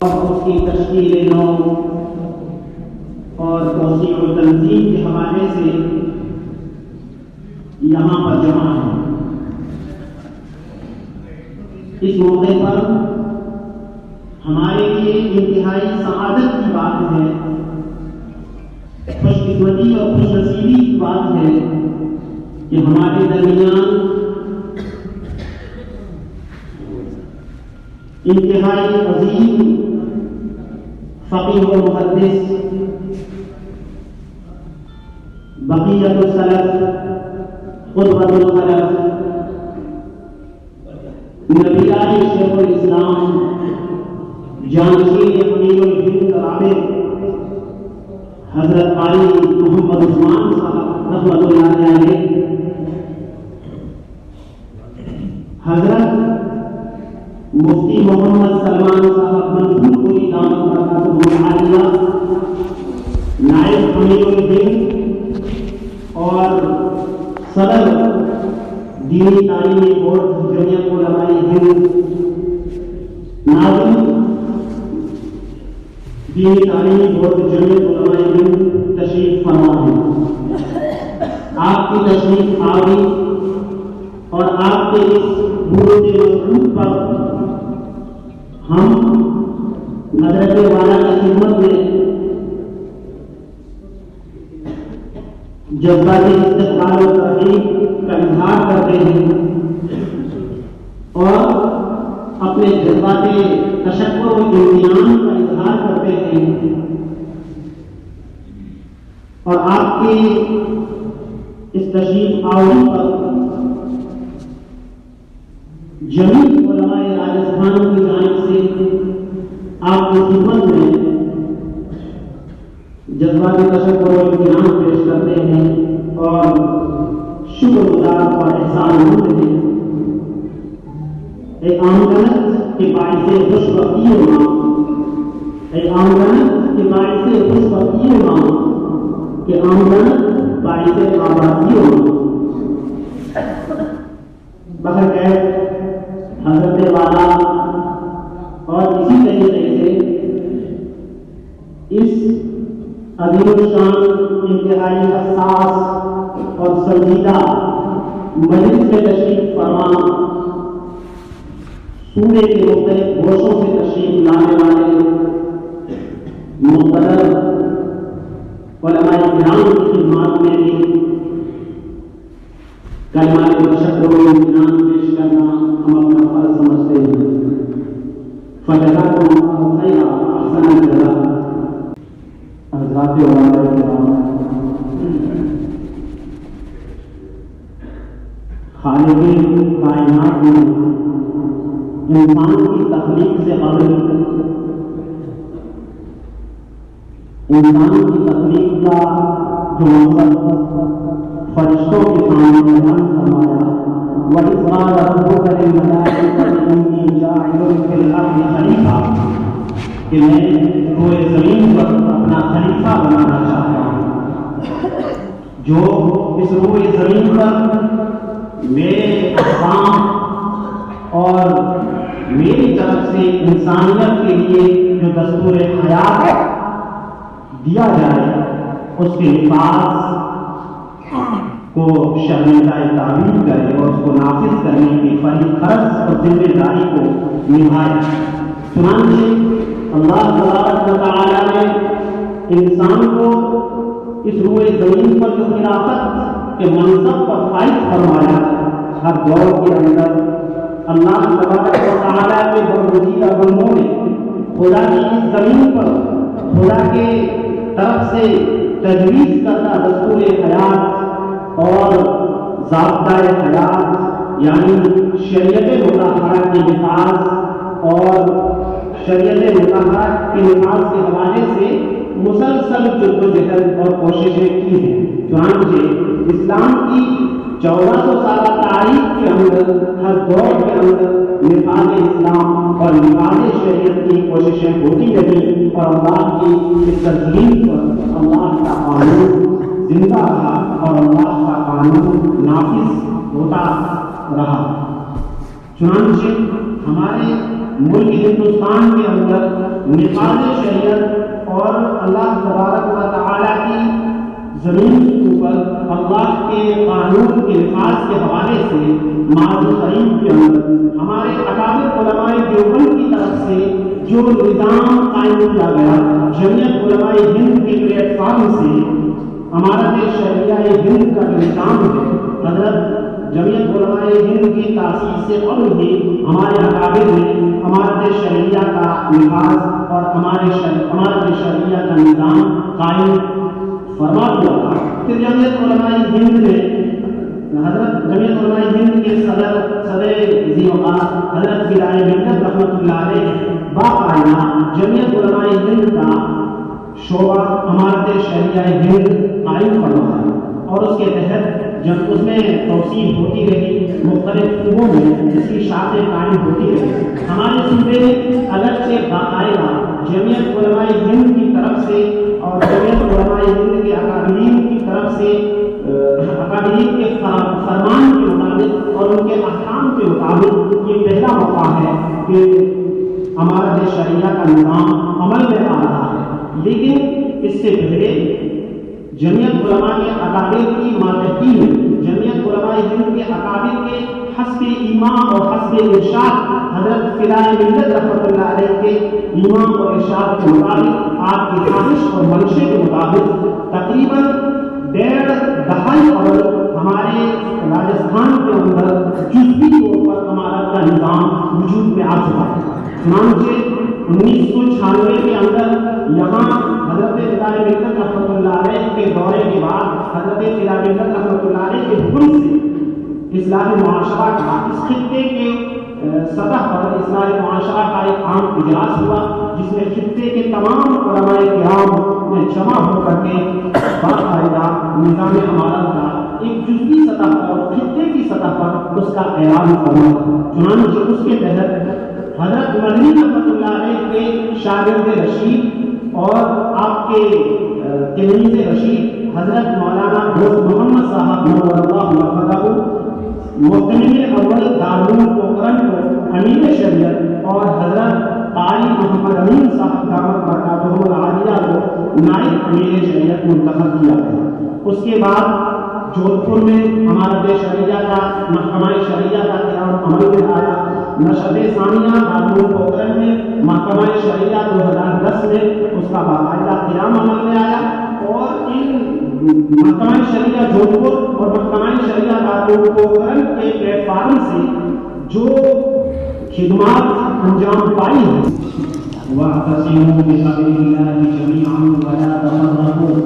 اس کی تشکیل نو اور توسیع و تنظیم کے حوالے سے یہاں پر جمع ہے۔ اس موقع پر ہمارے لیے انتہائی سعادت کی بات ہے، خوش قسمتی اور خوش نصیبی کی بات ہے کہ ہمارے درمیان انتہائی عظیم فقیہ و محدث بقیۃ السلف قدوۃ الخلف نبیائی شیخ الاسلام جانشین امیر الہند رابع حضرت قاری محمد عثمان صاحب رحمۃ اللہ علیہ، حضرت مفتی محمد سلمان صاحب منصور پوری دامت برکاتہ العالیہ نائب امیر الہند اور صدر دینی تعلیمی بورڈ جمعیت علماء ہند، ناظرین دینی تعلیمی بورڈ جمعیت علماء ہند تشریف فرما ہے۔ آپ کی تشریف آوری اور آپ کے اس بروج مشروط پر ہم حضرت والا کی خدمت میں جذباتی استقبال و تحریک کا اظہار کرتے ہیں اور اپنے جذباتی تشکر و امتنان کا اظہار کرتے ہیں، اور آپ کی اس تشریف آوری پر جمیع علماء راجستھان کی جانب سے آپ کی خدمت میں جذباتی تشکر و امتنان پیش کرتے ہیں اور شکر گزار اور احسان مند ہیں۔ ایک آمدنت کے باعث خوش بختی ہونا، ایک آمدنت کے باعث خوش بختی ہونا کہ آمدنت باعث آبادی ہونا۔ بہرکیف حضرت والا اور اسی طریقے سے اس عظیم الشان انتہائی حساس اور سنجیدہ مجلس میں تشریف فرما صوبے کے مختلف گوشوں سے تشریف لانے والے مقتدر علماء کرام کی خدمات میں بھی کلمات تشکر و امتنان پیش کرنا ہم اپنا فرض سمجھتے ہیں۔ فجزاکم اللہ خیرا احسن الجزاء۔ حضرات علماء کرام، خالق کائنات نے انسان کی تخلیق سے قبل انسان کی تخلیق کا جو مقصد فرشتوں کے سامنے بیان فرمایا، وَإِذْ قَالَ رَبُّكَ لِلْمَلَائِكَةِ إِنِّي جَاعِلٌ فِي الْأَرْضِ خَلِيفَةً، کہ میں روئے زمین پر اپنا خلیفہ بنانا چاہتا ہوں جو اس روئے زمین پر میرے احکام اور میری طرف سے انسانیت کے لیے جو دستور حیات دیا جائے اس کے نفاذ کو شرمندہ تعبیر کرے اور اس کو نافذ کرنے کی فریض فرض اور ذمہ داری کو نبھائے۔ چنانچہ اللہ تبارک و تعالی نے انسان کو اس روئے زمین پر جو خلافت کے منصب پر فائز فرمایا، ہر دور کے اندر اللہ تبارک و تعالی کے برگزیدہ بندوں نے خدا کی اس زمین پر خدا کے طرف سے تجویز کردہ دستور حیات اور ضابطۂ حیات یعنی شریعت مطہرہ کے نفاذ اور شریعت مطہرہ کے نفاذ کے حوالے سے مسلسل جدوجہد اور کوششیں کی ہیں۔ چنانچہ اسلام کی 1400 سالہ تاریخ کے اندر ہر دور کے اندر نفاذ اسلام اور نفاذ شریعت کی کوششیں ہوتی رہی اور اللہ کی اس تسلیم پر اللہ کا قانون زندہ رہا اور اللہ کا قانون نافذ ہوتا رہا۔ چنانچہ ہمارے ملک ہندوستان کے اندر نفاذ شریعت اور اللہ تبارک و تعالیٰ کی زمین کے اوپر اللہ کے قانون کے نفاذ کے حوالے سے ماضی قریب کے اندر ہمارے اکابر علماء دیوبند کی طرف سے جو نظام قائم کیا گیا، جمعیت علماء ہند کے پلیٹ فارم سے امارت شریعہ ہند کا جو نظام ہے، حضرت جمعیت علماء ہند کی تاسیس سے قبل ہی ہمارے اکابر نے امارت شریعہ کا نفاذ اور امارت شریعہ کا نظام قائم فرما دیا تھا۔ پھر جمعیت علماء ہند نے حضرت جمعیت علماء ہند کے صدر ذی وقار حضرت فدائے ملت رحمۃ اللہ علیہ باقاعدہ جمعیت علماء ہند کا شعبہ امارت شریعہ ہند قائم فرمایا اور اس کے تحت جب اس میں توسیع ہوتی رہی، مختلف صوبوں میں اس کی شاخیں قائم ہوتی رہی۔ ہمارے صوبے الگ سے باقاعدہ جمعیت علماء ہند کی طرف سے اور جمعیت علماء ہند کے اکابرین کی طرف سے اکابرین کے فرمان کے مطابق اور ان کے احکام کے مطابق یہ پہلا موقع ہے کہ امارت شریعہ کا نظام عمل میں آ رہا ہے۔ لیکن اس سے پہلے جمعیت علماء کے اکابر کی ماتحتی میں جمعیت علماء ہند کے اکابر کے حسب ایمان اور حسب ارشاد حضرت فدائے ملت رحمۃ اللہ علیہ کے ایمان اور ارشاد کے مطابق، آپ کی خواہش اور منشے کے مطابق تقریباً 1.5 دہائی اول ہمارے راجستھان کے اندر جزوی طور پر امارت کا نظام وجود میں آ چکا ہے۔ چنانچہ 1996 کے اندر یہاں حضرت فدائے ملت رحمۃ اللہ علیہ کے دورے کے بعد حضرت فدائے ملت رحمۃ اللہ علیہ کے حکم سے اصلاح معاشرہ کا اس خطے کے سطح پر اصلاح معاشرہ کا ایک عام اجلاس ہوا، جس میں خطے کے تمام علماء کرام میں جمع ہو کر کے باقاعدہ نظام امارت کا ایک جزوی سطح پر اور خطے کی سطح پر اس کا اعلان کرنا۔ چنانچہ اس کے تحت حضرت مدنی رحمۃ اللہ علیہ کے شاگرد رشید اور آپ کے تلمیذ رشید حضرت مولانا دوست محمد صاحب نور اللہ مرحبا محتمل اول دارالعلوم پوکھرن کو امیر شریعت اور حضرت قاری محمد امین صاحب دامت برکاتہ العالیہ کو نائب امیر شریعت منتخب کیا گیا۔ اس کے بعد جودھ پور میں امارت شریعہ کا محکمہ شریعہ کا قیام عمل میں آیا۔ نشست ثانیہ دارالعلوم پوکھرن میں محکمہ شریعہ 2010 میں اس کا باقاعدہ قیام عمل میں آیا اور ان محکمہ شریعہ جودھ پور اور محکمہ شریعہ دارالعلوم پوکھرن کے پلیٹ فارم سے جو خدمات انجام پائی ہیں، وَاعْتَصِمُوا بِحَبْلِ اللَّهِ جَمِيعًا وَلَا تَفَرَّقُوا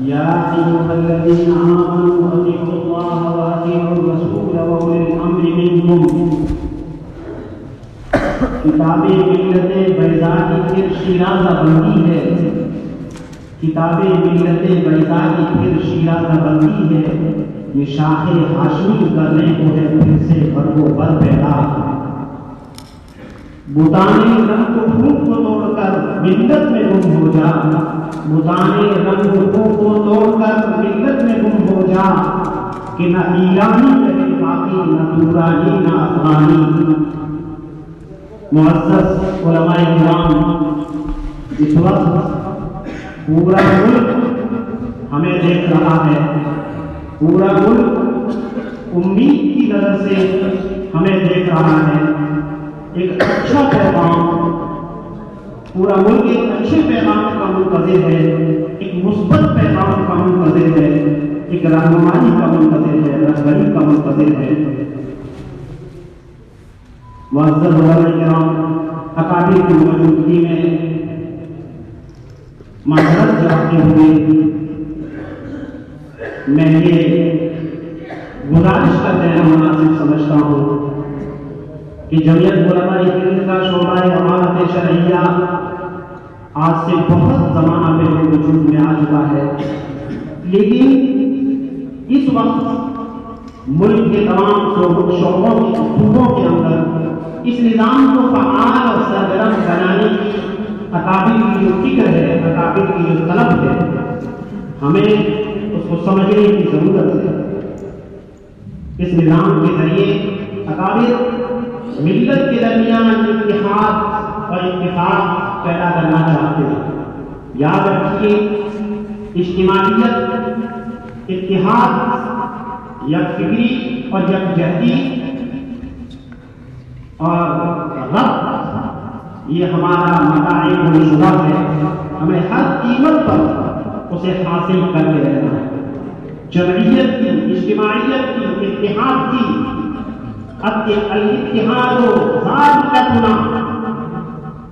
يَا أَيُّهَا الَّذِينَ آمَنُوا أَطِيعُوا اللَّهَ وَأَطِيعُوا الرَّسُولَ وَأُولِي الْأَمْرِ مِنكُمْ۔ کتاب ملت بیضاء کی پھر شیرازہ بندی ہے، کتاب ملت بیضاء کی پھر شیرازہ بندی ہے، یہ شاخ ہاشمی کرنے کو ہے پھر سے برگ و بر پیدا۔ بتانے رنگ روپ کو توڑ کر ملت میں گم ہو جا، بتانے رنگ روپ کو توڑ کر ملت میں گم ہو جا، کہ نہ ایرانی رہے باقی نہ تورانی نہ افغانی۔ معزز علماء کرام، اس وقت پورا ملک ہمیں دیکھ رہا ہے، پورا ملک امید کی نظر سے ہمیں دیکھ رہا ہے۔ ایک اچھا پیغام، پورا ملک ایک اچھے پیغام کا منتظر ہے، ایک مثبت پیغام کا منتظر ہے، ایک رہنمائی کا منتظر ہے، رہبری کا منتظر ہے۔ معزز علماء کرام، اکابر کی موجودگی میں معذرت چاہتے ہوئے میں یہ گزارش کر دینا مناسب سمجھتا ہوں کہ جمعیت علماء ہند کا شعبہ امارت شرعیہ آج سے بہت زمانہ پہلے وجود میں آ چکا ہے، لیکن اس وقت ملک کے تمام شعبوں کے صوبوں کے اندر اس نظام کو فعال اور سرگرم بنانے کی اکابر کی جو فکر ہے، اکابر کی جو طلب ہے، ہمیں اس کو سمجھنے کی ضرورت ہے۔ اس نظام کے ذریعے اکابر ملت کے درمیان اتحاد اور اتفاق پیدا کرنا چاہتے ہیں۔ یاد رکھیے، اجتماعیت، اتحاد، یکفکری اور یکجہتی اور ربط یہ ہمارا متاع شدہ ہے، ہمیں ہر قیمت پر اسے حاصل کر کے رہنا ہے۔ جمعیت کی، اجتماعیت کی، اتحاد کی، الاتحاد ذاتنا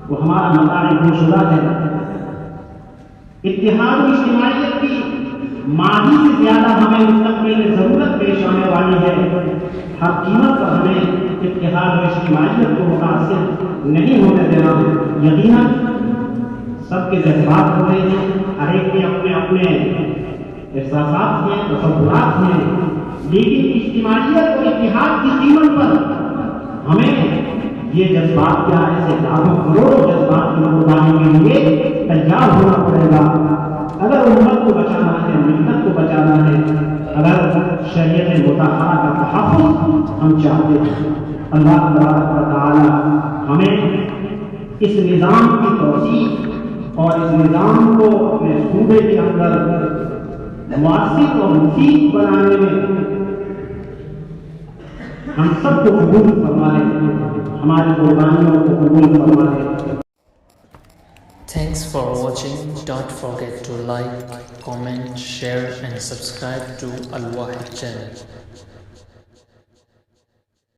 وہ ہمارا متاع شدہ ہے۔ اتحاد و اجتماعیت کی ماضی سے زیادہ ہمیں مستقبل میں ضرورت پیش آنے والی ہے۔ ہر قیمت پر ہمیں اتحاد و اجتماعیت کو متاثر نہیں ہونے دینا ہے۔ یقیناً سب کے جذبات ہوتے ہیں، ہر ایک کے اپنے اپنے احساسات ہیں، تصورات ہیں، لیکن اجتماعیت اور اتحاد کی قیمت پر ہمیں یہ جذبات کیا ایسے لاکھوں کروڑوں جذبات کی قربانی کے لیے تیار ہونا پڑے گا۔ اگر امت کو بچانا ہے، ملت کو بچانا ہے، اگر شریعت مطہرہ کا تحفظ ہم چاہتے ہیں، اللہ تبارک و تعالی ہمیں اس نظام کی توسیع اور اس نظام کو اپنے صوبے کے اندر مؤثر اور مفید بنانے میں ہم سب کو قبول فرما لے، ہماری قربانیوں کو قبول فرما لے۔ Thanks for watching. Don't forget to like, comment, share and subscribe to Al Wahid channel.